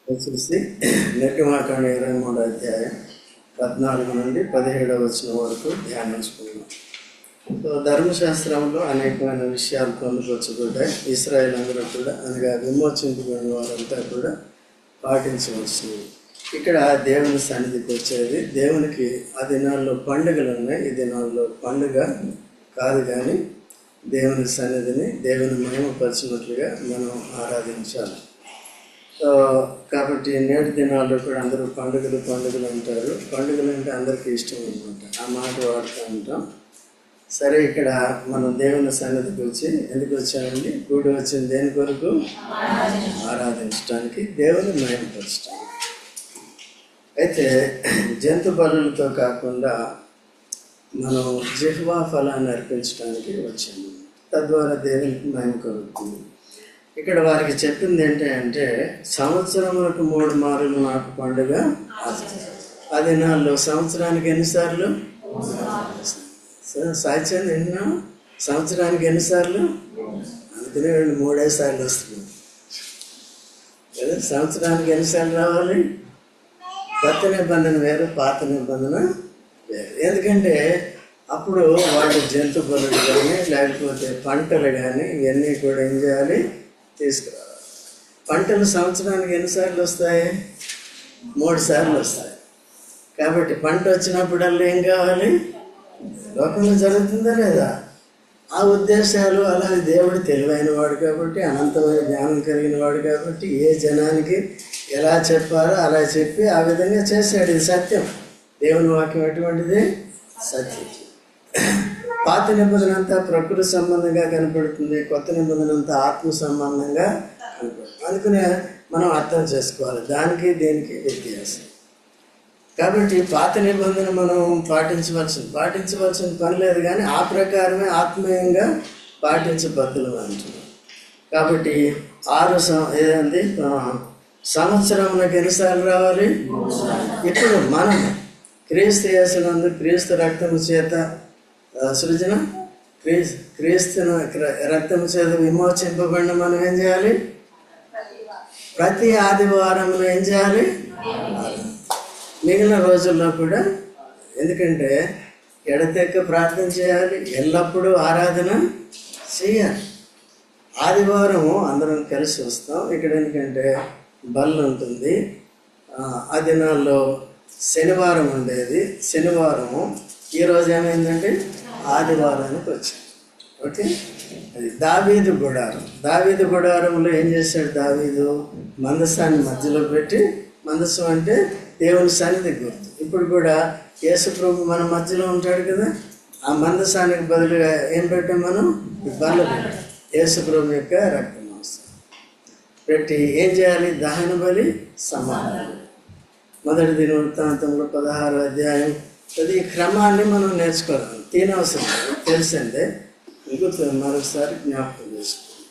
వచ్చేసి నిర్గమాకాండ 23వ అధ్యాయం 14 నుండి 17వ వచనం వరకు ధ్యానించుకున్నాం. సో ధర్మశాస్త్రంలో అనేకమైన విషయాలు పొందుపరచబడ్డాయి. ఇశ్రాయేల్ అందరూ కూడా అనగా విమోచింపబడిన వారంతా కూడా పాటించవలసినవి. ఇక్కడ దేవుని సన్నిధికి వచ్చేది, దేవునికి ఆ దినాల్లో పండుగలు ఉన్నాయి. ఈ దినాల్లో పండుగ కాదు, కానీ దేవుని సన్నిధిని దేవుని మహిమపరిచినట్లుగా మనం ఆరాధించాలి. కాబట్టి నేటి దినాల్లో కూడా అందరూ పండుగలు అంటారు. పండుగలు అంటే అందరికీ ఇష్టం అనమాట, ఆ మాట వాడుతూ ఉంటాం. సరే, ఇక్కడ మనం దేవుని సన్నిధికి వచ్చి ఎందుకు వచ్చామండి? కూడి వచ్చింది దేని కొరకు? ఆరాధించడానికి, దేవుని మహిమపరచడానికి. అయితే జంతు బలులతో కాకుండా మనం జిహ్వా ఫలాన్ని అర్పించడానికి వచ్చాము. తద్వారా దేవునికి మహిమ కలుగుతుంది. ఇక్కడ వారికి చెప్పింది ఏంటంటే, సంవత్సరములకు 3 మారులు నాకు పండుగ. ఆ దినాల్లో సంవత్సరానికి ఎన్నిసార్లు? సాధ్యం నిన్న సంవత్సరానికి ఎన్నిసార్లు? అందుకనే 3 సార్లు వస్తుంది కదా. సంవత్సరానికి ఎన్నిసార్లు రావాలి? కొత్త నిబంధన వేరు, పాత నిబంధన వేరు. ఎందుకంటే అప్పుడు వాళ్ళు జంతు బలులు కానీ లేకపోతే పంటలు కానీ ఇవన్నీ కూడా ఏం చేయాలి? తీసుకురావాలి. పంటలు సంవత్సరానికి ఎన్నిసార్లు వస్తాయి? 3 సార్లు వస్తాయి. కాబట్టి పంట వచ్చినప్పుడల్లా ఏం కావాలి? లోకంలో జరుగుతుందా లేదా? ఆ ఉద్దేశాలు అలాగే దేవుడు తెలివైన వాడు కాబట్టి, అనంతమైన జ్ఞానం కలిగిన వాడు కాబట్టి, ఏ జనానికి ఎలా చెప్పాలో అలా చెప్పి ఆ విధంగా చేశాడు. ఇది సత్యం. దేవుని వాక్యం ఎటువంటిది? సత్యం. పాత నిబంధన అంతా ప్రకృతి సంబంధంగా కనపడుతుంది, కొత్త నిబంధన అంతా ఆత్మ సంబంధంగా కనపడుతుంది. అందుకనే మనం అర్థం చేసుకోవాలి దానికి దీనికి వ్యత్యాసం. కాబట్టి పాత నిబంధన మనం పాటించవలసిన పని లేదు, కానీ ఆ ప్రకారమే ఆత్మీయంగా పాటించబద్దులు అంటున్నాం. కాబట్టి 6 ఏదండి సంవత్సరంలోకి ఎన్నిసార్లు రావాలి? ఇప్పుడు మనం క్రీస్తు యేసునందు క్రీస్తు రక్తము చేత సృజన, క్రీస్తు రక్తము చేత విమోచింపబడిన మనం ఏం చేయాలి? ప్రతి ఆదివారంలో ఏం చేయాలి? మిగిలిన రోజుల్లో కూడా. ఎందుకంటే ఎడతెక్క ప్రార్థన చేయాలి, ఎల్లప్పుడూ ఆరాధన చేయాలి. ఆదివారము అందరం కలిసి వస్తాం. ఇక్కడ ఎందుకంటే బల్ల ఉంటుంది. ఆ దినాల్లో శనివారం ఉండేది. శనివారము ఈరోజు ఏమైందంటే ఆదివారానికి వచ్చింది. ఓకే, అది దావీదు గుడారంలో ఏం చేశాడు దావీదు? మందసాన్ని మధ్యలో పెట్టి, మందసం అంటే దేవుని సన్నిధి గుర్తు. ఇప్పుడు కూడా యేసు ప్రభు మన మధ్యలో ఉంటాడు కదా. ఆ మందసానికి బదులుగా ఏం పెట్టాం మనం? బల్ల పెట్టాం. యేసు ప్రభు యొక్క రక్తమాంసం పెట్టి ఏం చేయాలి? దహన బలి, సమాధానం. మొదటి దినవృత్తాంతంలో 16వ అధ్యాయం. ఈ క్రమాన్ని మనం నేర్చుకోవాలి. తినవసరం తెలిసిందే, ఇంకొక మరొకసారి జ్ఞాపకం చేసుకోవాలి.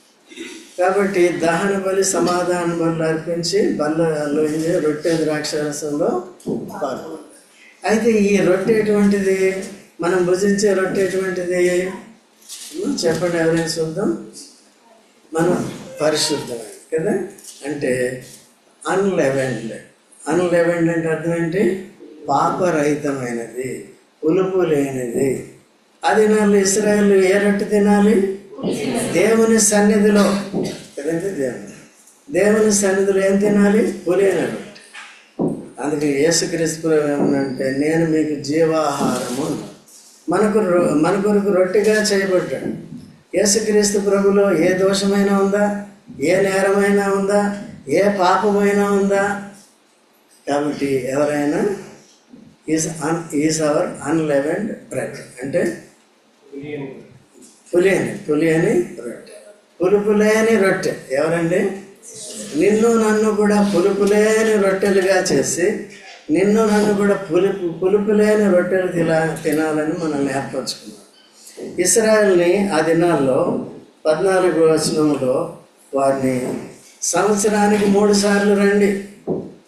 కాబట్టి దహన బలి, సమాధాన బలు అర్పించి బల్లలో రొట్టె ద్రాక్షరసంలో పాల్గొంటాం. అయితే ఈ రొట్టె ఎటువంటిది? మనం భుజించే రొట్టె ఎటువంటిది చెప్పండి, ఎవరైనా చూద్దాం. మనం పరిశుద్ధమైనది కదా. అంటే అన్లెవెన్డ్ అంటే అర్థం ఏంటి? పాపరహితమైనది, పులుపు లేనిది. అది నాళ్ళు ఇశ్రాయేల్ ఏ రొట్టె తినాలి? దేవుని సన్నిధిలో కదండి. దేవుని సన్నిధిలో ఏం తినాలి? పులియన రొట్టె. అందుకే యేసుక్రీస్తు ఏమనంటే, నేను మీకు జీవాహారము. మన కొరకు రొట్టెగా చేయబడ్డాడు. యేసుక్రీస్తు ప్రభులో ఏ దోషమైనా ఉందా? ఏ నేరమైనా ఉందా? ఏ పాపమైనా ఉందా? కాబట్టి ఎవరైనా ఈజ్ అవర్ అన్లెవెన్డ్ బ్రెడ్ అంటే పులియని రొట్టె, పులుపులేని రొట్టె. ఎవరండి? నిన్ను నన్ను కూడా పులుపులేని రొట్టెలుగా చేసి, నిన్ను నన్ను కూడా పులుపులేని రొట్టెలు తినాలని మనం ఏర్పరచుకున్నాం. ఇశ్రాయేల్ని ఆ దినాల్లో 14వ వచనంలో వారిని సంవత్సరానికి 3 సార్లు రండి,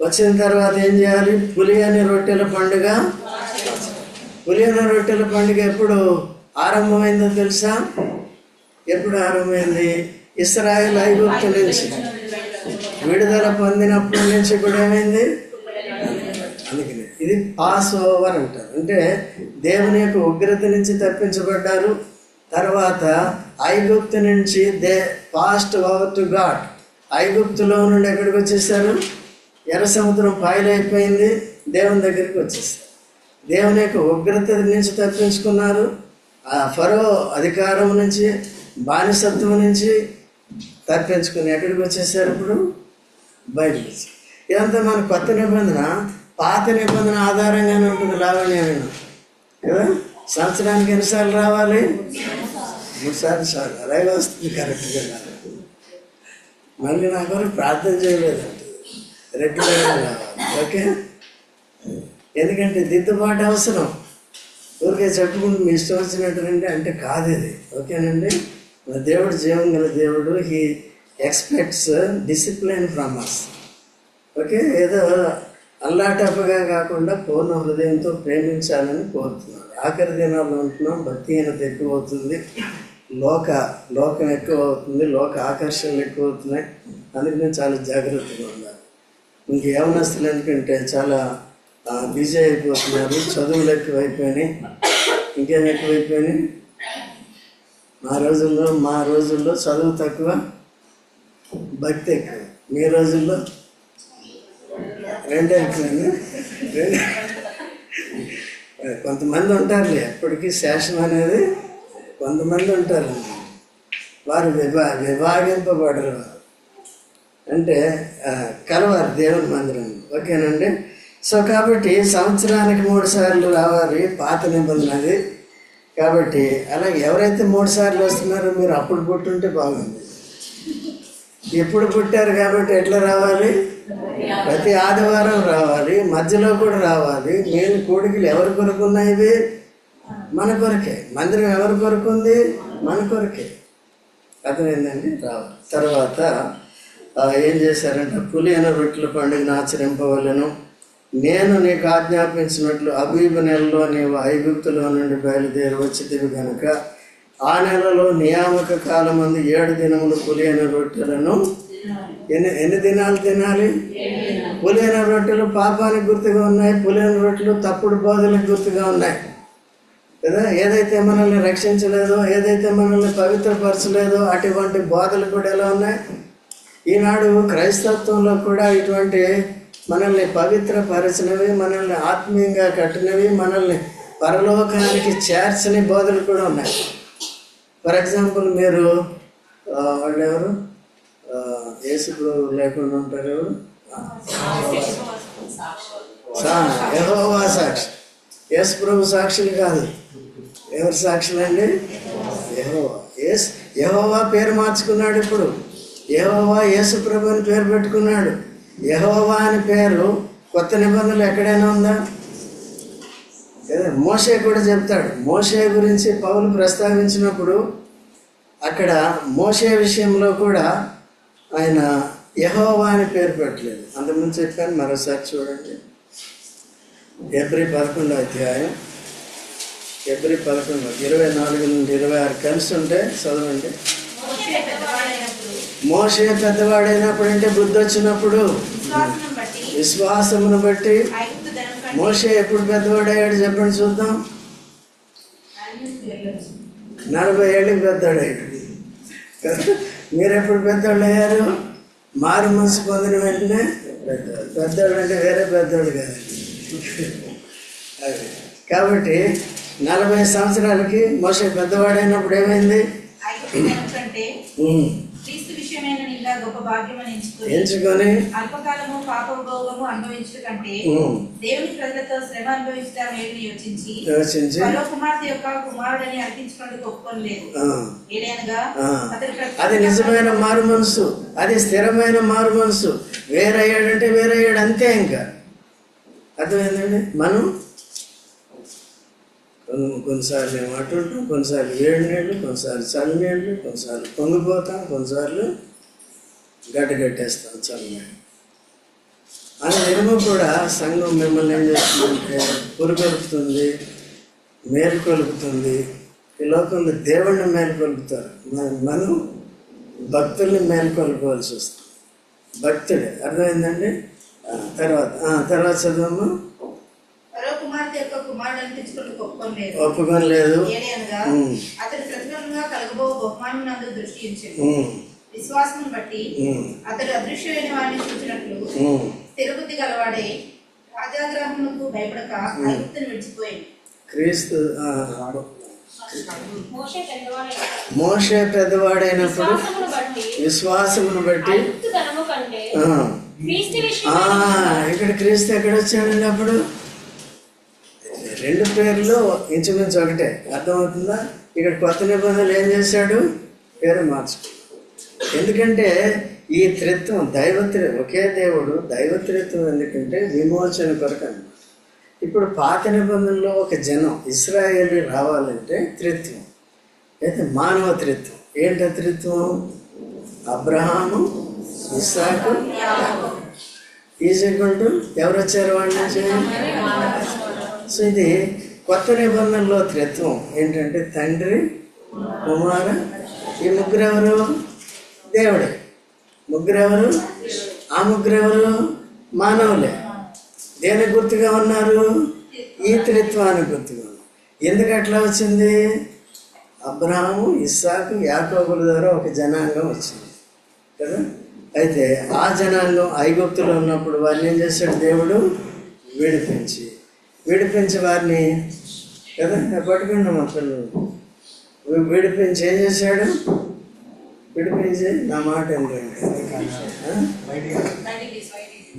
వచ్చిన తర్వాత ఏం చేయాలి? పులియని రొట్టెల పండుగ. పులియని రొట్టెల పండుగ ఎప్పుడు ఆరంభమైందో తెలుసా? ఎప్పుడు ఆరంభమైంది? ఇశ్రాయేల్ ఐగుప్తు నుంచి విడుదల పొందినప్పటి నుంచి కూడా ఏమైంది? అందుకని ఇది పాస్ ఓవర్ అంటారు. అంటే దేవుని యొక్క ఉగ్రత నుంచి తప్పించబడ్డారు. తర్వాత ఐగుప్తు నుంచి పాస్ట్ ఓవర్ టు గాడ్. ఐగుప్తులో నుండి ఎక్కడికి వచ్చేసారు? ఎర్ర సముద్రం పాయలైపోయింది, దేవుని దగ్గరికి వచ్చేసారు. దేవుని యొక్క ఉగ్రత నుంచి తప్పించుకున్నారు. ఆ ఫరో అధికారం నుంచి, బానిసత్వం నుంచి తప్పించుకుని ఎక్కడికి వచ్చేసారు? ఇప్పుడు బయటకు వచ్చి. ఇదంతా మన కొత్త నిబంధన. పాత నిబంధన ఆధారంగానే ఉంటుంది. లావణ్యమైన కదా, సంవత్సరానికి ఎన్నిసార్లు రావాలి? 3 సార్లు చాలు. అలాగే వస్తుంది కరెక్ట్గా. మళ్ళీ నా కొరకు ప్రార్థన చేయలేదంటే రెగ్యులర్గా రావాలి. ఓకే, ఎందుకంటే దిద్దుబాటు అవసరం. ఊరికే చెప్పుకుంటూ మీ ఇష్టం వచ్చినట్టు అంటే కాదు ఇది. ఓకేనండి, మన దేవుడు జీవం గల దేవుడు. He expects discipline from us. Okay, ఏదో అల్లాటప్పగా కాకుండా పూర్ణ హృదయంతో ప్రేమించాలని కోరుతున్నాడు. ఆఖరి దినాల్లో ఉంటున్నాం, భక్తిహీనత ఎక్కువ అవుతుంది, లోకం ఎక్కువ అవుతుంది, లోక ఆకర్షణలు ఎక్కువ అవుతున్నాయి. అందుకని చాలా జాగ్రత్తగా ఉండాలి. ఇంక యవనస్తులు ఎందుకంటే చాలా బిజీ అయిపోతున్నారు, చదువులు ఎక్కువైపోయినాయి, ఇంకేం ఎక్కువైపోయినాయి. మా రోజుల్లో చదువు తక్కువ, భక్తి ఎక్కువ. మీ రోజుల్లో రెండే ఎక్కువైంది. కొంతమంది ఉంటారులే, ఎప్పటికీ శేషం అనేది కొంతమంది ఉంటారు. వారు విభాగింపబడరు, అంటే కలవారు దేవుని మందిరం. ఓకేనండి. సో కాబట్టి సంవత్సరానికి 3 సార్లు రావాలి, పాత నిబంధన అది. కాబట్టి అలాగే ఎవరైతే 3 సార్లు వస్తున్నారో మీరు అప్పుడు పుట్టుంటే బాగుంది. ఎప్పుడు పుట్టారు కాబట్టి ఎట్లా రావాలి? ప్రతి ఆదివారం రావాలి, మధ్యలో కూడా రావాలి. మెయిన్ కోడికలు ఎవరి కొరకు ఉన్నాయి? ఇవి మన కొరకే. మందిరం ఎవరి కొరకు ఉంది? మన కొరకే. అర్థమైందండి? రావాలి. తర్వాత ఏం చేశారంటే, పులియన రొట్టెల పండుగను ఆచరింపవలెను. నేను నీకు ఆజ్ఞాపించినట్లు అబీబు నెలలో నీవు ఐగుప్తులో నుండి బయలుదేరి వచ్చితివి కనుక ఆ నెలలో నియామక కాలం మంది 7 దినములు పులియన రొట్టెలను ఎన్ని దినాలు తినాలి? పులియన రొట్టెలు పాపానికి గుర్తుగా ఉన్నాయి, పులియన రొట్టెలు తప్పుడు బోధలకు గుర్తుగా ఉన్నాయి కదా. ఏదైతే మనల్ని రక్షించలేదో, ఏదైతే మనల్ని పవిత్రపరచలేదో అటువంటి బోధలు కూడా ఎలా ఉన్నాయి? ఈనాడు క్రైస్తవంలో కూడా ఇటువంటి మనల్ని పవిత్రపరచినవి, మనల్ని ఆత్మీయంగా కట్టినవి, మనల్ని పరలోకానికి చేర్చని బోధలు కూడా ఉన్నాయి. ఫర్ ఎగ్జాంపుల్, మీరు వాళ్ళు ఎవరు యేసుడు లేకుండా ఉంటారు ఎవరు? యెహోవా సాక్షి. యేసు ప్రభు సాక్షులు కాదు. ఎవరు సాక్షులండి? యెహోవా పేరు మార్చుకున్నాడు. ఇప్పుడు యెహోవా యేసు ప్రభు అని పేరు పెట్టుకున్నాడు. యెహోవా అని పేరు కొత్త నిబంధనలు ఎక్కడైనా ఉందా? మోషే కూడా చెప్తాడు. మోషే గురించి పౌలు ప్రస్తావించినప్పుడు అక్కడ మోషే విషయంలో కూడా ఆయన యెహోవా అని పేరు పెట్టలేదు. అంతకుముందు చెప్పాను, మరోసారి చూడండి. హెబ్రీ 11వ అధ్యాయం, హెబ్రీ 11 24 నుండి 26 కలిసి ఉంటే చదవండి. మోషే పెద్దవాడైనప్పుడు అంటే బుద్ధి వచ్చినప్పుడు, విశ్వాసమును బట్టి. మోషే ఎప్పుడు పెద్దవాడయ్యాడు చెప్పండి చూద్దాం? 40 ఏళ్ళకి పెద్దవాడయ్యాడు. మీరు ఎప్పుడు పెద్దవాళ్ళు అయ్యారు? మారు మనసు పొందిన వెంటనే పెద్దవాడు అంటే వేరే పెద్దవాడు కాదు. అది కాబట్టి 40 సంవత్సరాలకి మోషే పెద్దవాడైనప్పుడు ఏమైంది? ఎంచుకొని అల్పకాలము పాపభోగము అనుభవించడం కంటే దేవుని ప్రజలతో శ్రమ అనుభవించడం మేలు యోచించి ఫరో కుమార్తె యొక్క కుమారుడని అర్పించుకున్నట్టు ఒప్పుకోలేదు. అది నిజమైన మారు మనసు, అది స్థిరమైన మారు మనసు. వేరయ్యాడంటే వేరయ్యాడు, అంతే. ఇంకా అర్థమైందండి? మనం కొన్నిసార్లు ఏమంటుంటాం, కొన్నిసార్లు వేడి నీళ్ళు, కొన్నిసార్లు చలి నీళ్ళు, కొన్నిసార్లు పొంగిపోతాం, కొన్నిసార్లు గడ్డగట్టేస్తాం చల్లగా. అలా ఏమో కూడా సంఘం మిమ్మల్ని ఏం చేస్తుందంటే పురుగొలుపుతుంది, మేలుకొలుపుతుంది. ఈ లోకంలో దేవుణ్ణి మేలుకొలుపుతారు, మనం భక్తుల్ని మేలుకొల్పవలసి వస్తుంది. భక్తుడే, అర్థమైందండి. తర్వాత చదువమ్మా. ఫరో కుమార్తె యొక్క కుమారుడు అనిపించుకుని ఒప్పుకోలేదు. అతడు ప్రతిఫలంగా కలగబో బహుమానం నందు దృష్టి ఉంచాడు. విశ్వాసం బట్టి అతడు అదృశ్యమైన వారిని చూసినట్లు స్థిరబుద్ధి గలవాడే రాజాగ్రహమునకు భయపడక ఐగుప్తును విడిచిపోయాడు. క్రీస్తు మోషే పెద్దవాడైనప్పుడు విశ్వాసమును బట్టి ఇక్కడ క్రీస్తు ఎక్కడ వచ్చాడండి? అప్పుడు రెండు పేర్లు ఇంచుమించు ఒకటే, అర్థమవుతుందా? ఇక్కడ కొత్త నిబంధనలు ఏం చేశాడు? పేరు మార్చుకున్నాడు. ఎందుకంటే ఈ త్రిత్వం ఒకే దేవుడు దైవత్రిత్వం ఎందుకంటే విమోచన కొరకు అన్నమాట. ఇప్పుడు పాత నిబంధనలో ఒక జనం ఇశ్రాయేలు రావాలంటే త్రిత్వం, అయితే మానవ త్రిత్వం. ఏంటి త్రిత్వం? అబ్రహాము, ఇస్సాకు, ఈజిప్టు ఎవరు వచ్చారు వాళ్ళ నుంచి? సో ఇది కొత్త నిబంధనలో త్రిత్వం ఏంటంటే తండ్రి, కుమార, ఈ ముగ్గురెవరు? దేవుడే. ముగ్గురెవరు? ఆ ముగ్గురెవరు? మానవులే. దేనికి గుర్తుగా ఉన్నారు? ఈ త్రిత్వానికి గుర్తుగా ఉన్నారు. ఎందుకు అట్లా వచ్చింది? అబ్రహాము, ఇస్సాకు, యాకోబుల ద్వారా ఒక జనాంగం వచ్చింది కదా. అయితే ఆ జనాంగం ఐగుప్తులో ఉన్నప్పుడు వారిని ఏం చేశాడు? దేవుడు విడిపించి వారిని కదా పట్టుకున్నాం మా పిల్లలు. విడిపించి ఏం చేశాడు? విడిపించి నా మాట ఏంటంటే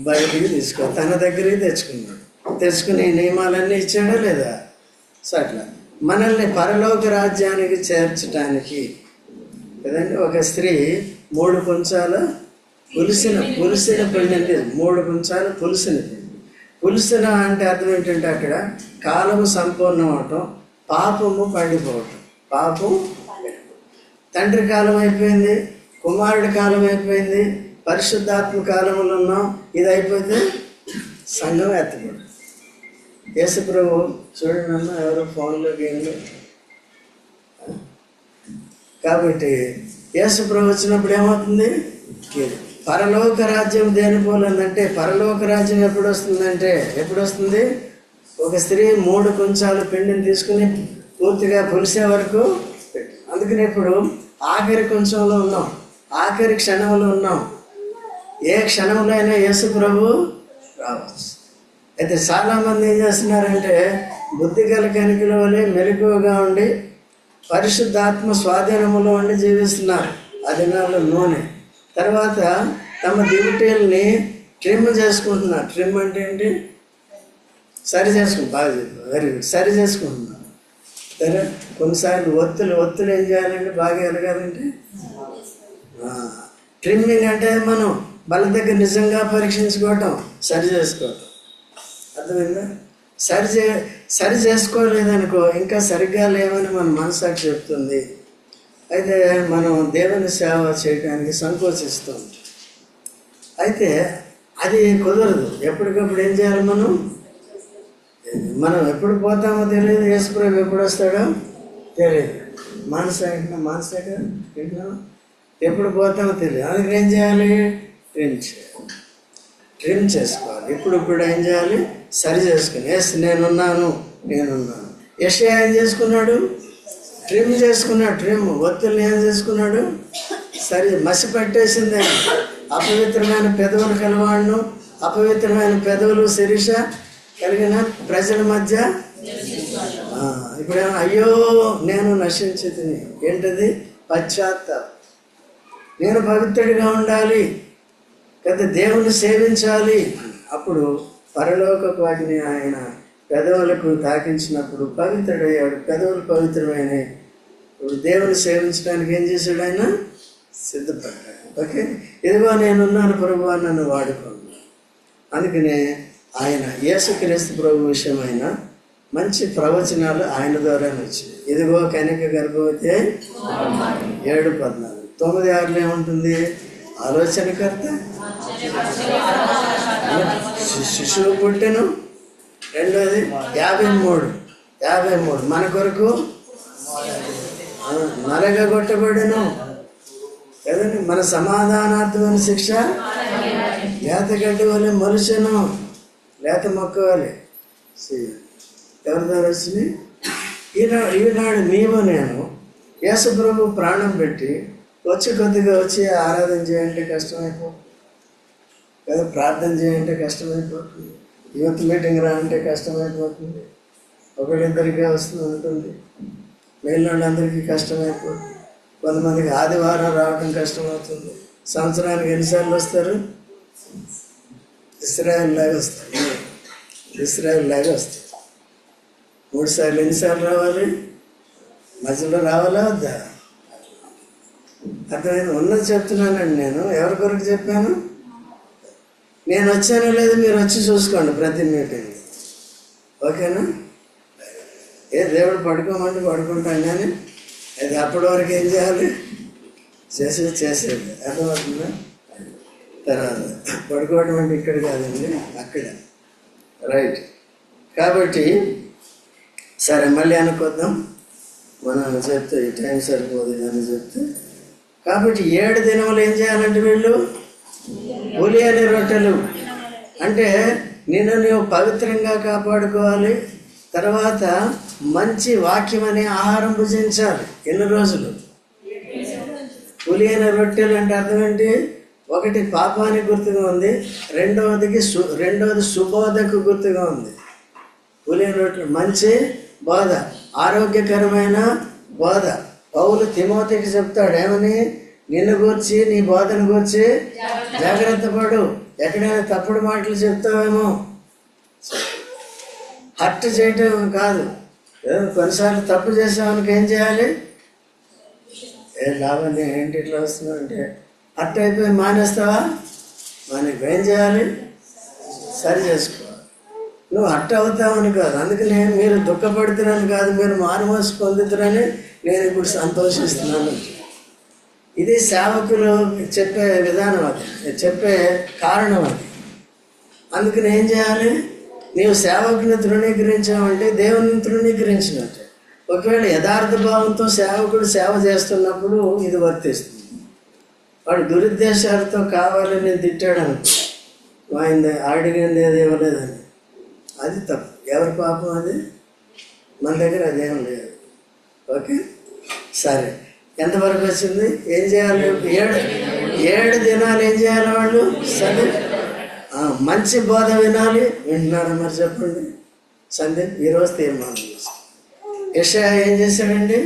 బయటికి తన దగ్గరికి తెచ్చుకుని నియమాలన్నీ ఇచ్చాడా లేదా? సో అట్లా మనల్ని పరలోక రాజ్యానికి చేర్చడానికి కదండి. ఒక స్త్రీ 3 కుంచాల పులిసిన పిండి, 3 కుంచాల పులిసిన పిండి. పులిసిన అంటే అర్థం ఏంటంటే అక్కడ కాలము సంపూర్ణం అవటం, పాపము పండిపోవటం. తండ్రి కాలం అయిపోయింది, కుమారుడి కాలం అయిపోయింది, పరిశుద్ధాత్మ కాలంలో ఉన్నాం. ఇది అయిపోతే సంఘం ఎత్తపడు. యేసుప్రభు చూడండి అన్న, ఎవరు ఫోన్లో గేమ్లు. కాబట్టి యేసుప్రభు వచ్చినప్పుడు ఏమవుతుంది? పరలోక రాజ్యం దేని పోలందంటే, పరలోక రాజ్యం ఎప్పుడు వస్తుంది? ఒక స్త్రీ 3 కుంచాలు పిండిని తీసుకుని పూర్తిగా పులిసే వరకు పెట్టు. అందుకని ఇప్పుడు ఆఖరి కొంచెంలో ఉన్నాం, ఆఖరి క్షణంలో ఉన్నాం. ఏ క్షణంలో అయినా యేసు ప్రభు రావచ్చు. అయితే చాలామంది ఏం చేస్తున్నారంటే బుద్ధి గల కనికల వలె మెలకువగా ఉండి పరిశుద్ధాత్మ స్వాధీనములో ఉండి జీవిస్తున్నారు. ఆ దినాల్లో నూనె తర్వాత తమ డ్యూటీలని ట్రిమ్ చేసుకుంటున్నారు. ట్రిమ్ అంటే ఏంటి? సరి చేసుకుంటున్నారు. సరే, కొన్నిసార్లు ఒత్తులు ఏం చేయాలంటే బాగా ఎదగాలంటే ట్రిమ్మింగ్ అంటే మనం బల దగ్గర నిజంగా పరీక్షించుకోవటం, సరి చేసుకోవటం. అర్థమైందా? సరి చేసుకోలేదనుకో ఇంకా సరిగ్గా లేవని మన మనసాక్షి చెప్తుంది. అయితే మనం దేవుని సేవ చేయడానికి సంకోచిస్తూ ఉంటాం. అయితే అది కుదరదు. ఎప్పటికప్పుడు ఏం చేయాలి? మనం ఎప్పుడు పోతామో తెలియదు, యేసుప్రభు ఎప్పుడు వస్తాడో తెలియదు. మానసిక ఇంట్లో ఎప్పుడు పోతామో తెలియదు. అందుకని ఏం చేయాలి? ట్రిమ్ చేసుకోవాలి. ఇప్పుడు ఏం చేయాలి? సరి చేసుకుని నేనున్నాను. యెషయా ఏం చేసుకున్నాడు? ట్రిమ్ చేసుకున్నాడు. ఒత్తుల్ని ఏం చేసుకున్నాడు? సరి మసి పట్టేసింది. అపవిత్రమైన పెదవులు కలవాడును, అపవిత్రమైన పెదవులు శిరీష కలిగిన ప్రజల మధ్య ఇప్పుడు అయ్యో నేను నశించితిని. ఏంటది? పశ్చాత్తాపం. నేను పవిత్రుడిగా ఉండాలి కదా, దేవుని సేవించాలి. అప్పుడు పరలోకపు అగ్ని ఆయన పెదవులకు తాకించినప్పుడు పవిత్రుడయ్యాడు. పెదవులు పవిత్రమైన ఇప్పుడు దేవుని సేవించడానికి ఏం చేశాడు? ఆయన సిద్ధపడ్డాడు. ఓకే, ఇదిగో నేనున్నాను ప్రభువా, నన్ను వాడుకోండి. అందుకనే ఆయన యేసుక్రీస్తు ప్రభు విషయమైన మంచి ప్రవచనాలు ఆయన ద్వారానే వచ్చింది. ఇదిగో కన్యక గర్భవతి 7:14, 9:6 ఏముంటుంది? ఆలోచనకర్త, శిశువు పుట్టెను. రెండోది 53 మన కొరకు నలగగొట్టబడెను. కదండి. మన సమాధానార్థమైన శిక్ష లేతగడ్డి వల్ల మనుషను లేత మొక్క వలె. ఎవరి ద్వారా వచ్చింది? ఈనాడు నీవు నేను యేసు ప్రభు ప్రాణం పెట్టి కొద్దిగా వచ్చి ఆరాధన చేయంటే కష్టమైపోతుంది కదా, ప్రార్థన చేయంటే కష్టమైపోతుంది, యూత్ మీటింగ్ రా అంటే కష్టమైపోతుంది, ఒకళ్ళిద్దరికే వస్తూ ఉంటుంది, మిగిలిన వాళ్ళందరికీ కష్టమైపోతుంది. కొంతమందికి ఆదివారం రావడం కష్టమవుతుంది. సంవత్సరానికి ఎన్నిసార్లు వస్తారు? ఇస్రాయేల్ లాగా వస్తారు. 3 సార్లు. ఎన్నిసార్లు రావాలి? మధ్యలో రావాలా వద్దా? అర్థమైంది? ఉన్నది చెప్తున్నానండి. నేను ఎవరి కొరకు చెప్పాను? నేను వచ్చానో లేదో మీరు వచ్చి చూసుకోండి ప్రతి మీటింగ్. ఓకేనా? దేవుడు పడుకోమంటే పడుకుంటాను, కానీ అది అప్పటి వరకు ఏం చేయాలి? చేసేది అర్థమవుతుందా? తర్వాత పడుకోవడం అంటే ఇక్కడ కాదండి, అక్కడ. రైట్. కాబట్టి సరే, మళ్ళీ అనుకోద్దాం. మనం చెప్తే ఈ టైం సరిపోదు అని చెప్తే. కాబట్టి 7 దినములు ఏం చేయాలంటే వీళ్ళు పులియని రొట్టెలు అంటే నిన్ను నీవు పవిత్రంగా కాపాడుకోవాలి. తర్వాత మంచి వాక్యం అనే ఆహారం భుజించాలి. ఎన్ని రోజులు? పులియని రొట్టెలు అంటే అర్థం ఏంటి? ఒకటి పాపానికి గుర్తుగా ఉంది, రెండవది సుబోధకు గుర్తుగా ఉంది. పులియని రొట్టెలు మంచి బోధ, ఆరోగ్యకరమైన బోధ. పౌలు తిమోతికి చెప్తాడు ఏమని? నిన్ను గూర్చి, నీ బోధను గూర్చి జాగ్రత్త పడు. ఎక్కడైనా తప్పుడు మాటలు చెప్తావేమో, హర్ట్ చేయటం కాదు. కొన్నిసార్లు తప్పు చేసామనికి ఏం చేయాలి? లాభం ఏంటి ఇట్లా వస్తున్నావు అంటే హర్ట్ అయిపోయి మానేస్తావా? ఏం చేయాలి? సరి చేసుకోవాలి. నువ్వు హర్ట్ అవుతావని కాదు, అందుకనే మీరు దుఃఖపడుతున్నాను కాదు, మీరు మారుమోసి పొందుతారని నేను ఇప్పుడు సంతోషిస్తున్నాను. ఇది సేవకులు చెప్పే విధానం, అది చెప్పే కారణం అది. అందుకని ఏం చేయాలి? నీవు సేవకుని తృణీకరించావంటే దేవుని తృణీకరించినట్టే. ఒకవేళ యథార్థ భావంతో సేవకుడు సేవ చేస్తున్నప్పుడు ఇది వర్తిస్తుంది. వాడు దురుద్దేశాలతో కావాలని తిట్టాడు అనుకో, ఆయన అడిగింది ఏది ఇవ్వలేదని, అది తప్పు. ఎవరి పాపం అది? మన దగ్గర అదేం లేదు. ఓకే, సరే. ఎంతవరకు వచ్చింది? ఏం చేయాలి? 7 దినాలు ఏం చేయాలి వాళ్ళు? సరే, మంచి బోధ వినాలి. వింటున్నారా మరి? చెప్పండి. సందీప్ ఈరోజు తీర్మానం చేశాడు. యెషయా ఏం చేశాడండి?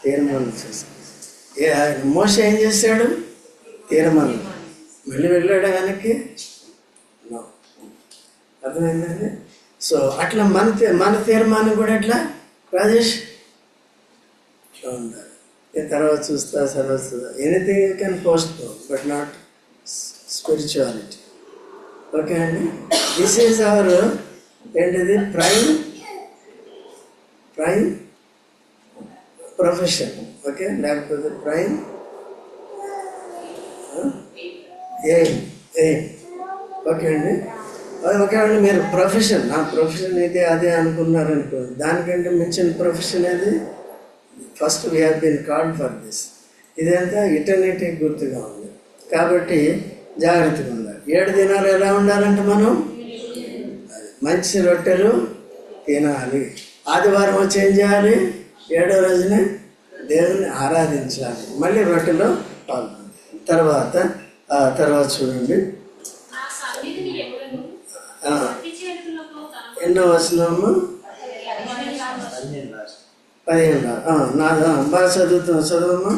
తీర్మానం చేశాడు. మోషే ఏం చేశాడు? తీర్మానం. మళ్ళీ వెళ్ళాడు వెనక్కి? అర్థమైందండి? సో అట్లా మన తీర్మానం కూడా ఎట్లా రాజేష్ ఉండాలి. తర్వాత చూస్తా సరవస్తుందా. Anything you can postpone, but not spirituality. Okay అండి? దిస్ ఈజ్ అవర్ ఏంటిది? Prime profession. ఓకే, లేకపోతే ప్రైమ్ ఎయిమ్. ఓకే అండి? ఒకవేళ మీరు ప్రొఫెషన్, నా ప్రొఫెషన్ ఇది అదే అనుకున్నారనుకోండి, దానికంటే మించిన ప్రొఫెషన్ ఏది? First we have been called for this. ఇదంతా ఇటర్నిటీ గుర్తుగా ఉంది. కాబట్టి జాగ్రత్తగా ఉండాలి. 7 దినాలు ఎలా ఉండాలంటే మనం మంచి రొట్టెలు తినాలి. ఆదివారం వచ్చి ఏం చేయాలి? 7వ రోజున దేవుని ఆరాధించాలి. మళ్ళీ రొట్టెలో పాల్గొనాలి. తర్వాత చూడండి, ఎన్నో వచనము? 15. బాగా చదవమ్మా.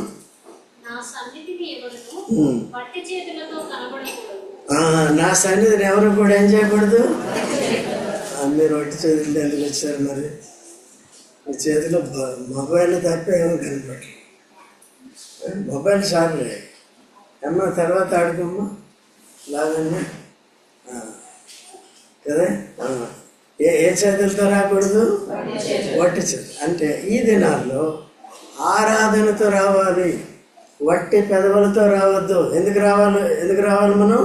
నా సన్నిధిని ఎవరు కూడా ఏం చేయకూడదు. మీరు వట్టి చేతులు ఎందుకు వచ్చారు మరి? మీ చేతిలో మొబైల్ తప్ప ఏమో కనపడలేదు. మొబైల్ షాప్లే అమ్మ, తర్వాత ఆడుకోమ్మా లాగన్నా కదా. ఏ చేతులతో రాకూడదు? వట్టి చేతులు. అంటే ఈ దినాల్లో ఆరాధనతో రావాలి, వట్టి పెదవులతో రావద్దు. ఎందుకు రావాలి? మనం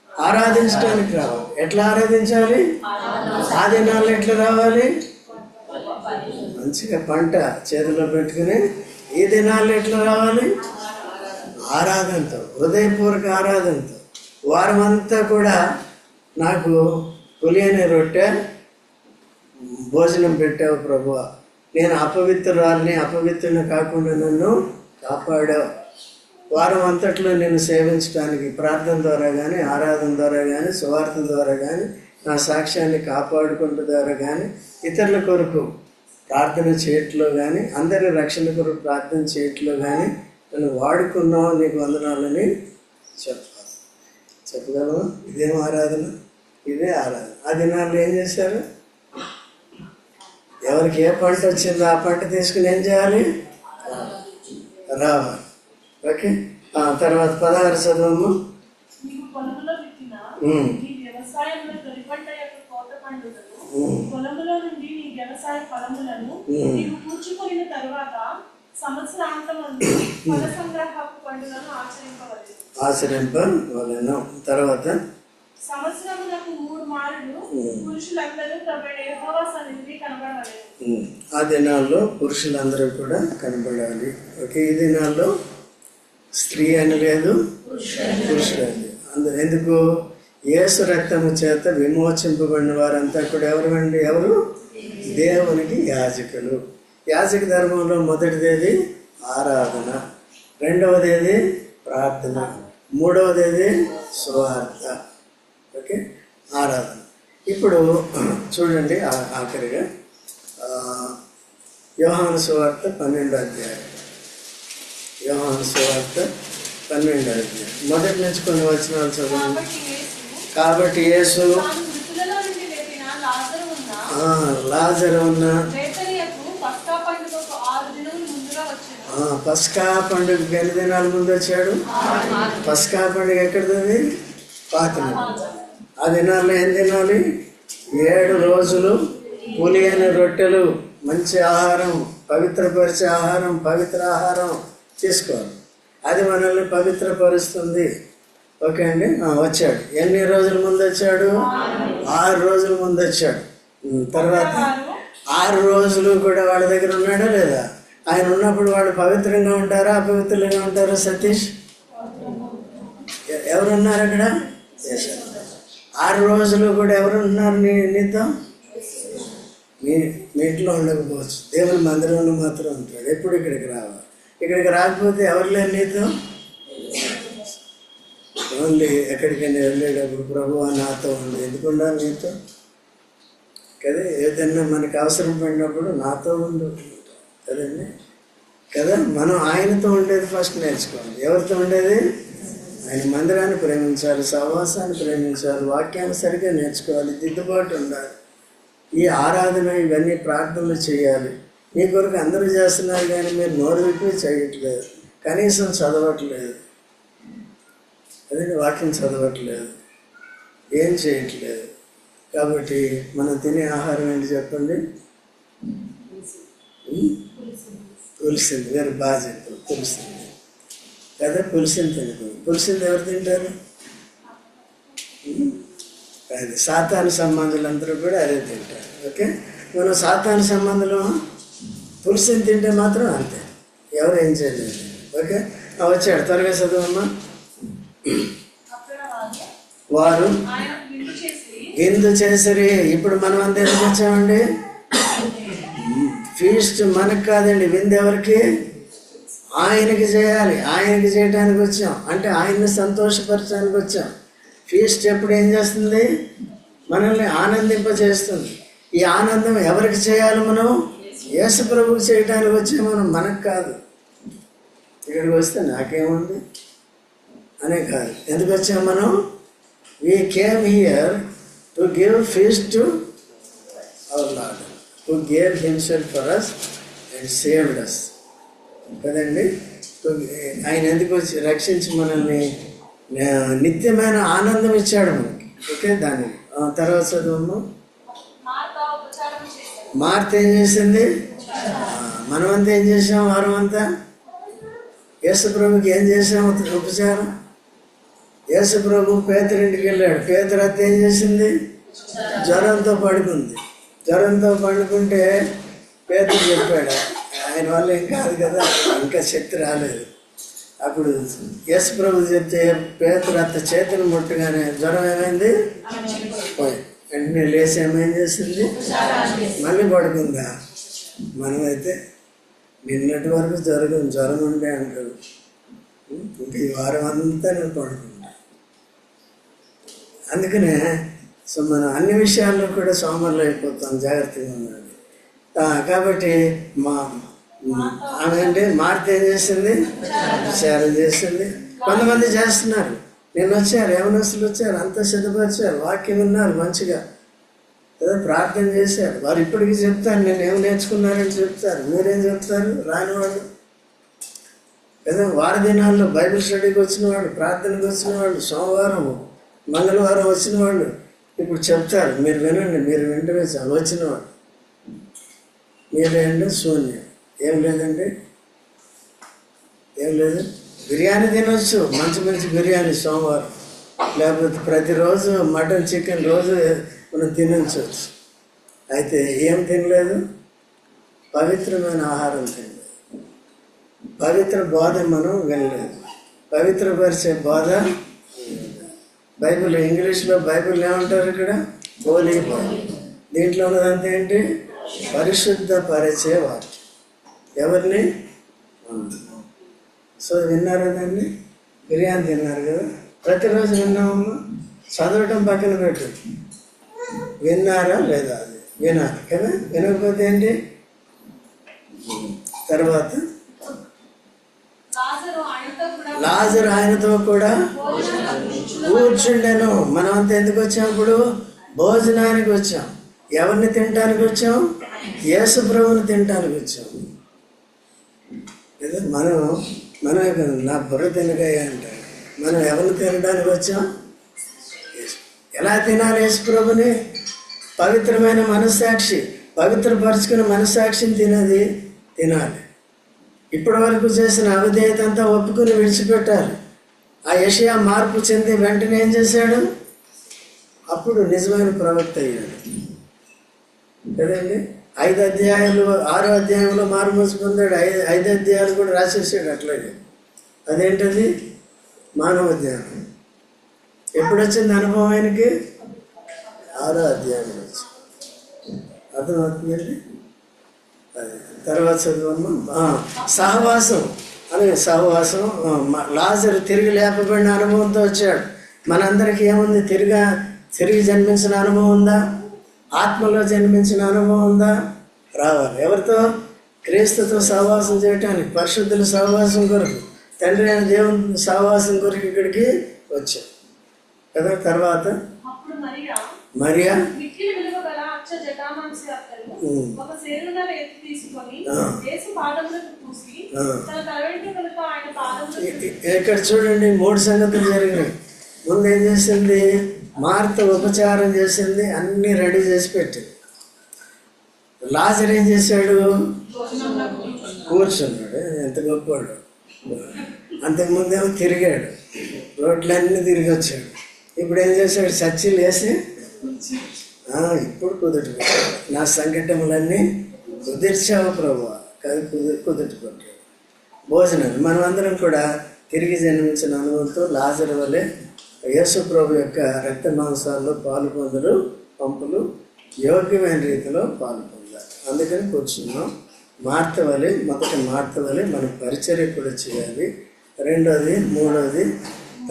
ఆరాధించడానికి రావాలి. ఎట్లా ఆరాధించాలి? ఆ దినాల్లో ఎట్లా రావాలి? మంచిగా పంట చేతిలో పెట్టుకుని. ఈ దినాల్లో ఎట్లా రావాలి? ఆరాధనతో, హృదయపూర్వక ఆరాధనతో. వారం అంతా కూడా నాకు పులియని రొట్టె భోజనం పెట్టావు ప్రభువా, నేను అపవిత్రురాల్ని, అపవిత్రుని కాకుండా నన్ను కాపాడావు. వారం అంతట్లో నేను సేవించడానికి ప్రార్థన ద్వారా కానీ, ఆరాధన ద్వారా కానీ, సువార్త ద్వారా కానీ, నా సాక్ష్యాన్ని కాపాడుకుంటూ ద్వారా కానీ, ఇతరుల కొరకు ప్రార్థన చేయట్లో కానీ, అందరి రక్షణ కొరకు ప్రార్థన చేయట్లో కానీ నన్ను వాడుకున్నావు, నీకు వందనాలని చెప్పగలవా? ఇదేం ఆరాధన? ఇదే ఆరాధన. ఆ దినాల్లో ఏం చేశారు? ఎవరికి ఏ పంట వచ్చిందో ఆ పంట తీసుకుని ఏం చేయాలి? రావాలి. ఓకే, తర్వాత 16 చదవము. ఆచరింపవలెను. తర్వాత ఆ దినాల్లో పురుషులందరూ కూడా కనబడాలి. ఓకే, ఈ దినాల్లో స్త్రీ అని లేదు, పురుషుడు అని. అందరు ఎందుకు? యేసు రక్తము చేత విమోచింపబడిన వారంతా కూడా ఎవరు? దేవునికి యాజకులు. యాజక ధర్మంలో మొదటిదేది ఆరాధన, రెండవది ఏది? ప్రార్థన, మూడవది ఏది? సువార్త. ఓకే, ఆరాధన. ఇప్పుడు చూడండి ఆఖరిగా యోహాను సువార్త 12వ అధ్యాయం. యోహాను సువార్త 12వ అధ్యాయం మొదటి నుంచి కొన్ని వచనాలు చదవండి. కాబట్టి యేసు లాజరు ఉన్న పస్కా పండుగకి ఎన్ని దినాల ముందు వచ్చాడు? పస్కా పండుగ ఎక్కడిది? పాత. ఆ దినాల్లో ఏం తినాలి? 7 రోజులు పులియని రొట్టెలు, మంచి ఆహారం, పవిత్రపరిచే ఆహారం, పవిత్ర ఆహారం తీసుకోవాలి. అది మనల్ని పవిత్రపరుస్తుంది. ఓకే అండి. వచ్చాడు. ఎన్ని రోజుల ముందు వచ్చాడు? 6 రోజుల ముందు వచ్చాడు. తర్వాత 6 రోజులు కూడా వాళ్ళ దగ్గర ఉన్నాడా లేదా? ఆయన ఉన్నప్పుడు వాళ్ళు పవిత్రంగా ఉంటారా, అపవిత్రంగా ఉంటారా? సతీష్, ఎవరున్నారు అక్కడ? 6 రోజులు కూడా ఎవరు ఉన్నారు నీతో? మీ ఇంట్లో ఉండకపోవచ్చు, దేవుని మందిరంలో మాత్రం ఉంటాడు. ఎప్పుడు ఇక్కడికి రావాలి. ఇక్కడికి రాకపోతే ఎవరు లేరు నీతో. ఓన్లీ ఎక్కడికైనా వెళ్ళేటప్పుడు ప్రభువా నాతో ఉంది. ఎందుకు ఉండాలి నీతో? కదా, ఏదైనా మనకు అవసరం పడినప్పుడు నాతో ఉండు కదండి. కదా, మనం ఆయనతో ఉండేది ఫస్ట్ నేర్చుకోవాలి. ఎవరితో ఉండేది? ఆయన మందిరాన్ని ప్రేమించాలి, సహవాసాన్ని ప్రేమించాలి, వాక్యాన్ని సరిగ్గా నేర్చుకోవాలి, దిద్దుబాటు ఉండాలి. ఈ ఆరాధన ఇవన్నీ ప్రార్థనలు చేయాలి. మీ కొరకు అందరూ చేస్తున్నారు కానీ మీరు నోరు విప్పి చేయట్లేదు, కనీసం చదవట్లేదు, అదే వాక్యం చదవట్లేదు, ఏం చేయట్లేదు. కాబట్టి మనం తినే ఆహారం ఏంటి చెప్పండి? పులిసింది. వేరే బాగా చెప్పారు, పులిసింది కదా. పులిసింది తినకు. పులిసింది ఎవరు తింటారు? అది సాతాను సంబంధులందరూ కూడా అదే తింటారు. ఓకే, మనం సాతాను సంబంధులు పులిసింది తింటే మాత్రం అంతే, ఎవరు ఏం చేయలేదు. ఓకే, వచ్చాడు. త్వరగా చదువమ్మా. వారు విందు చేసిరి. ఇప్పుడు మనం అంతా ఎందుకు వచ్చామండి? ఫీస్ట్ మనకు కాదండి, విందు ఎవరికి? ఆయనకి చేయాలి. ఆయనకి చేయడానికి వచ్చాం, అంటే ఆయన్ని సంతోషపరచడానికి వచ్చాం. ఫీస్ట్ ఎప్పుడు ఏం చేస్తుంది? మనల్ని ఆనందింపజేస్తుంది. ఈ ఆనందం ఎవరికి చేయాలి? మనం యేసు ప్రభువుకి చేయడానికి వచ్చాం, మనం మనకు కాదు. ఇక్కడికి వస్తే నాకేముంది అనే కాదు. ఎందుకు వచ్చాం మనం? We came here to give feast to our Lord, who gave himself for us and saved us. కదండి, ఆయన ఎందుకు వచ్చి రక్షించి మనల్ని నిత్యమైన ఆనందం ఇచ్చాడు మనకి. ఓకే, దాన్ని తర్వాత చదువు. మార్త ఏం చేసింది? మనమంతా ఏం చేసాం? వారం అంతా యేసు ప్రభుకి ఏం చేసాము? ఉపచారం. యేసు ప్రభు పేతురింటికి వెళ్ళాడు. పేతురత్త ఏం చేసింది? జ్వరంతో పడుకుంది. జ్వరంతో పడుకుంటే పేతురు చెప్పాడు, ఆయన వల్ల ఏం కాదు కదా, ఇంకా శక్తి రాలేదు. అప్పుడు యేసు ప్రభు చెప్తే పేతురు అత్త చేతిని ముట్టగానే జ్వరం ఏమైంది, పోయి వెంటనే లేచి ఏమేం చేసింది, మళ్ళీ పడుకుందా. మనమైతే నిన్నటి వరకు జ్వరం ఉండే అంటారు, ఇంక ఈ వారం అంతా నేను పడుకుంటా. అందుకనే సో మనం అన్ని విషయాల్లో కూడా సోమరులు అయిపోతాం, జాగ్రత్తగా ఉండాలి. కాబట్టి ఆమె అంటే మార్త ఏం చేసింది, విచారం చేసింది. కొంతమంది చేస్తున్నారు, నేను వచ్చారు, యవనస్తులు వచ్చారు, అంతా సిద్ధపరిచారు, వాక్యం విన్నారు మంచిగా, ఏదో ప్రార్థన చేశారు. వారు ఇప్పటికీ చెప్తారు నేను ఏం నేర్చుకున్నారని చెప్తారు. మీరేం చెప్తారు? రానివాళ్ళు ఏదో వార దినాల్లో బైబిల్ స్టడీకి వచ్చిన వాళ్ళు, ప్రార్థనకు వచ్చిన వాళ్ళు, సోమవారం మంగళవారం వచ్చిన వాళ్ళు ఇప్పుడు చెప్తారు. మీరు వినండి, మీరు వింటమే చాలు. వచ్చిన వాళ్ళు మీరేంటే శూన్యం, ఏం లేదండి, ఏం లేదు. బిర్యానీ తినొచ్చు, మంచి మంచి బిర్యానీ సోమవారం, లేకపోతే ప్రతిరోజు మటన్ చికెన్ రోజు మనం తినవచ్చు. అయితే ఏం తినలేదు, పవిత్రమైన ఆహారం తినలేదు, పవిత్ర బోధ మనం వినలేదు, పవిత్రపరిచే బోధ. బైబిల్ ఇంగ్లీష్లో బైబిల్ ఏమంటారు ఇక్కడ, హోలీ బైబిల్. దీంట్లో ఉన్నదంతా ఏంటి, పరిశుద్ధపరిచే వాక్యం. ఎవరిని? సో విన్నారు కదండి, బిర్యానీ తిన్నారు కదా, ప్రతిరోజు విన్నామమ్మా. చదవటం పక్కన పెట్టు, విన్నారా లేదా, అది వినాలి కదా. వినకపోతే ఏంటి, తర్వాత లాజరు ఆయనతో కూడా కూర్చుండెను. మనం అంతా ఎందుకు వచ్చాం ఇప్పుడు? భోజనానికి వచ్చాం. ఎవరిని తినటానికి వచ్చాం? యేసు ప్రభువుని తినటానికి వచ్చాం. ఏదో మనమే కదా, నా బుర్ర తినగాయ అంటారు. మనం ఎవరిని తినడానికి వచ్చాం? ఎలా తినాలి యేసు ప్రభుని? పవిత్రమైన మనస్సాక్షి, పవిత్రపరుచుకున్న మనస్సాక్షిని తినాలి. ఇప్పటి వరకు చేసిన అవిధేయత అంతా ఒప్పుకుని విడిచిపెట్టాలి. ఆ యెషయా మార్పు చెంది వెంటనే ఏం చేశాడు? అప్పుడు నిజమైన ప్రవక్త అయ్యాడు కదండి. 5 అధ్యాయాలు 6వ అధ్యాయంలో మారుమనసు పొందాడు. 5 అధ్యాయాలు కూడా రాసేసాడు అట్లాగే. అదేంటది? మానవ ధ్యానం. ఎప్పుడు వచ్చింది అనుభవం ఆయనకి? 6వ అధ్యాయంలో వచ్చింది. అర్థమవుతుందండి. తర్వాత చదువమ్మా. సహవాసం లాజరు తిరిగి లేపబడిన అనుభవంతో వచ్చాడు. మనందరికీ ఏముంది? తిరిగి జన్మించిన అనుభవం ఉందా? ఆత్మలో జన్మించిన అనుభవం ఉందా? రావాలి. ఎవరితో? క్రీస్తుతో సహవాసం చేయటానికి, పరిశుద్ధుల సహవాసం కొరకు, తండ్రి అయిన దేవుని సహవాసం కొరకు ఇక్కడికి వచ్చాం కదా. తర్వాత మరియా ఇక్కడ చూడండి 3 సంగతులు జరిగినాయి. ముందు ఏం చేసింది? మార్త ఉపచారం చేసింది, అన్ని రెడీ చేసి పెట్టింది. లాజరు ఏం చేశాడు? కూర్చున్నాడు. ఎంత గొప్పవాడు. అంతకుముందేమో తిరిగాడు, రోడ్లన్నీ తిరిగి వచ్చాడు. ఇప్పుడు ఏం చేశాడు? చర్చిలు వేసి ఇప్పుడు కుదుటపడ్డాడు. నా సంకటములన్నీ కుదిర్చావు ప్రభువా, కుదుటపడ్డాడు. భోజనాలు మనం అందరం కూడా తిరిగి జన్మించిన అనుభవంతో లాజరు వలె యేసు ప్రభు యొక్క రక్త మాంసాల్లో పాలు పంపులు యోగ్యమైన రీతిలో పాలు పొందాలి. అందుకని కూర్చున్నాం. మార్త వలె, మొదటి మార్త వలె మనం పరిచర్య కూడా చేయాలి. రెండోది, మూడోది,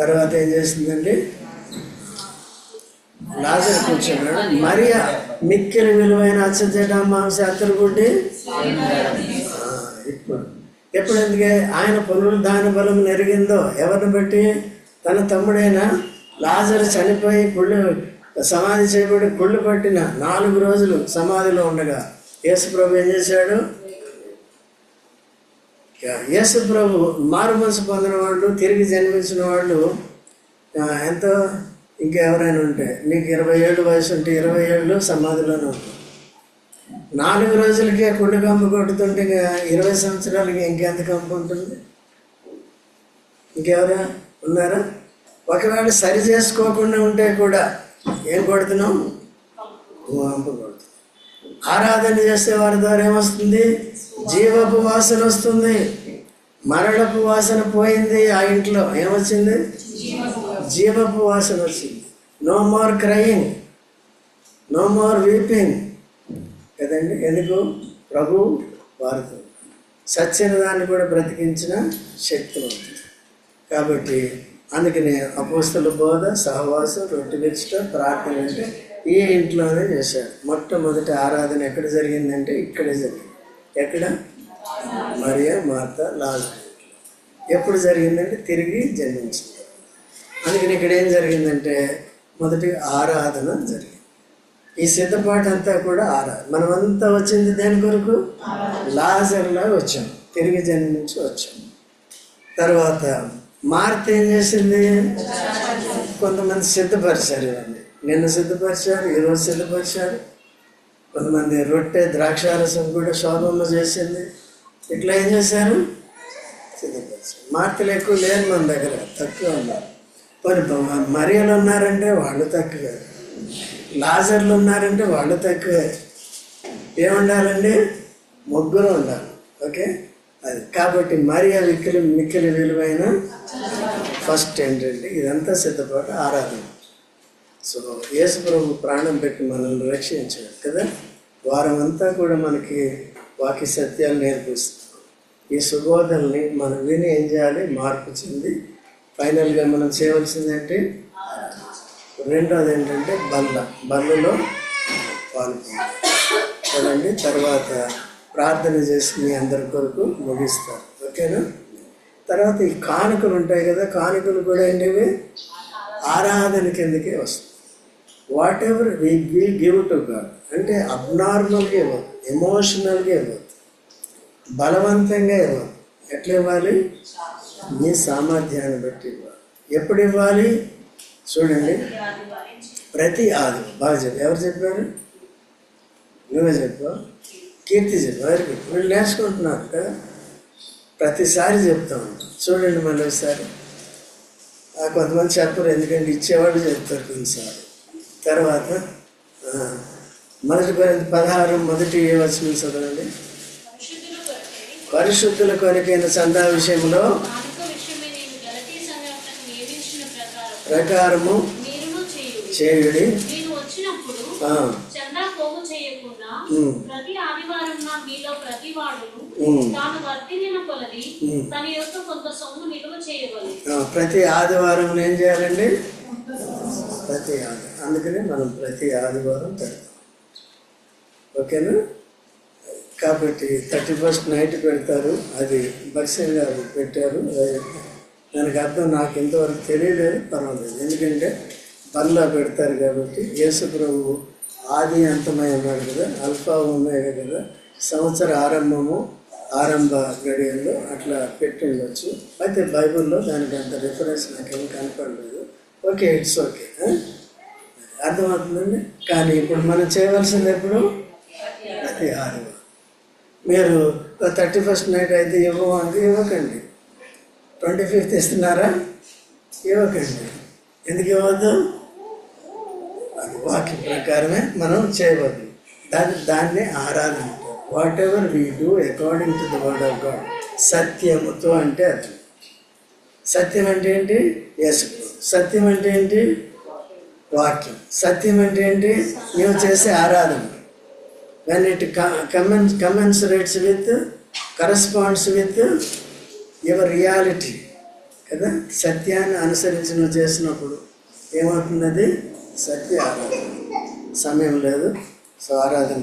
తర్వాత ఏం చేసిందండి? లాజరు కూర్చున్నాడు. మరియా మిక్కిలి విలువైన అచ్చజట మాంస అత్తరుబుడ్డి ఎప్పుడు ఎందుకే ఆయన పునరుద్ధాన బలం నెరిగిందో ఎవరిని బట్టి? తన తమ్ముడైన లాజరు చనిపోయి సమాధి చేయబడి కుళ్ళు పట్టిన 4 రోజులు సమాధిలో ఉండగా యేసు ప్రభు ఏం చేశాడు? యేసు ప్రభు మారు మనసు పొందిన వాళ్ళు, తిరిగి జన్మించిన వాళ్ళు ఎంతో, ఇంకెవరైనా ఉంటే నీకు 20 ఏళ్ళు వయసు ఉంటే 20 ఏళ్ళు సమాధిలోనే ఉంటుంది. 4 రోజులకే కుళ్ళు కంపు కొట్టుతుంటే 20 సంవత్సరాలకి ఇంకెంత కంపు ఉంటుంది? ఇంకెవరా ఉన్నారా? ఒకవేళ సరి చేసుకోకుండా ఉంటే కూడా ఏం కొడుతున్నాం? కంపు కొడుతున్నాం. ఆరాధన చేసే వారి ద్వారా ఏమొస్తుంది? జీవపు వాసన వస్తుంది. మరణపు వాసన పోయింది, ఆ ఇంట్లో ఏమొచ్చింది? జీవపు వాసన వచ్చింది. No more crying, no more weeping కదండి. ఎందుకు? ప్రభు వారితో సత్యన దాన్ని కూడా బ్రతికించిన శక్తి ఉంది కాబట్టి. అందుకని అపోస్తల బోధ, సహవాసం, రొట్టె విచ్చటం, ప్రార్థన అంటే ఈ ఇంట్లోనే చేశారు. మొట్టమొదటి ఆరాధన ఎక్కడ జరిగిందంటే ఇక్కడే జరిగింది. ఎక్కడ? మరియా, మార్తా, లాజరు. ఎప్పుడు జరిగిందంటే తిరిగి జన్మించింది. అందుకని ఇక్కడ ఏం జరిగిందంటే మొదటి ఆరాధన జరిగింది. ఈ సిద్ధపాటు అంతా కూడా ఆరాధన. మనమంతా వచ్చింది దేని కొరకు? లాజరులా వచ్చాం, తిరిగి జన్మించి వచ్చాం. తర్వాత మార్త ఏం చేసింది? కొంతమంది సిద్ధపరిచారు. ఇవన్నీ నిన్న సిద్ధపరిచారు, ఈరోజు సిద్ధపరిచారు. కొంతమంది రొట్టె, ద్రాక్షారసం కూడా శోభమ్మ చేసింది. ఇట్లా ఏం చేశారు? సిద్ధపరిచారు. మార్తలు ఎక్కువ లేరు మన దగ్గర, తక్కువ ఉన్నారు. మరియలు ఉన్నారంటే వాళ్ళు తక్కువే, లాజర్లు ఉన్నారంటే వాళ్ళు తక్కువే. ఏముండాలండి? ముగ్గురు ఉండాలి. ఓకే, అది కాబట్టి మరియా మిక్కిలి విలువైన ఫస్ట్ ఏంటంటే ఇదంతా సిద్ధపాటు ఆరాధన. సో యేసు ప్రభు ప్రాణం పెట్టి మనల్ని రక్షించాడు కదా. వారం అంతా కూడా మనకి వాక్య సత్యాలు నేర్పిస్తాం. ఈ సుబోధనల్ని మనం విని ఏం చేయాలి? మార్పు చెంది ఫైనల్గా మనం చేయవలసిందంటే రెండోది ఏంటంటే బల్లలో పాల్గొనాలి కదండి. తర్వాత ప్రార్థన చేసి మీ అందరి కొరకు ముగిస్తారు. ఓకేనా? తర్వాత ఈ కానుకలు ఉంటాయి కదా, కానుకలు కూడా ఏంటివి? ఆరాధన కిందకే వస్తాయి. Whatever we give to God అంటే అబ్నార్మల్గా ఇవ్వదు, ఎమోషనల్గా ఇవ్వదు, బలవంతంగా ఇవ్వదు. ఎట్లా ఇవ్వాలి? మీ సామర్థ్యాన్ని బట్టి ఇవ్వాలి. ఎప్పుడు ఇవ్వాలి? చూడండి, ప్రతి ఆదివారం. బాగా చెప్పు. ఎవరు చెప్పారు? నువ్వే చెప్పు. కీర్తి చెప్పు. ఎవరికి? వీళ్ళు నేర్చుకుంటున్నారు కదా, ప్రతిసారి చెప్తా ఉంటాం. చూడండి మళ్ళీ ఒకసారి. కొంతమంది చెప్పరు, ఎందుకంటే ఇచ్చేవాళ్ళు చెప్తారు కొన్నిసార్లు. తర్వాత మొదటి కొరింథీ 16 మొదటి వచనం చదవండి. పరిశుద్ధుల కొరకైన చందా విషయంలో ప్రకారము చేయుడి. ప్రతి ఆదివారం ఏం చేయాలండి? ప్రతి ఆదివారం. అందుకని మనం ప్రతి ఆదివారం పెడతాం. ఓకేనా? కాబట్టి 31st నైట్ పెడతారు. అది బక్సన్ గారు పెట్టారు. దానికి అర్థం నాకు ఇంతవరకు తెలియలేదు, పర్వాలేదు. ఎందుకంటే బల్లా పెడతారు కాబట్టి. యేసు ప్రభు ఆది అంతమై ఉన్నాడు కదా, అల్ఫా ఒమేగా కదా. సంవత్సర ఆరంభ గడియల్లో అట్లా పెట్టి ఉండొచ్చు. అయితే బైబిల్లో దానికి అంత రిఫరెన్స్ నాకేం కనపడలేదు. ఓకే, ఇట్స్ ఓకే, అర్థమవుతుందండి. కానీ ఇప్పుడు మనం చేయవలసింది ఎప్పుడు? ప్రతి ఆదివారం. మీరు 31st నైట్ అయితే ఇవ్వమంటే ఇవ్వకండి. 25th ఇస్తున్నారా? ఇవ్వకండి. ఎందుకు ఇవ్వద్దు? అది వాక్య ప్రకారమే మనం చేయవద్దు. దాన్ని ఆరాధన. What ever we do according to the word of God. సత్యముతో అంటే అది. సత్యం అంటే ఏంటి? యేసు. సత్యం అంటే ఏంటి? వాక్యం. సత్యం అంటే ఏంటి? నువ్వు చేసే ఆరాధన. when it commensurates with, corresponds with your reality కదా. సత్యాన్ని అనుసరించి నువ్వు చేసినప్పుడు ఏమవుతుంది? అది సత్య ఆరాధన. సమయం లేదు, సో ఆరాధన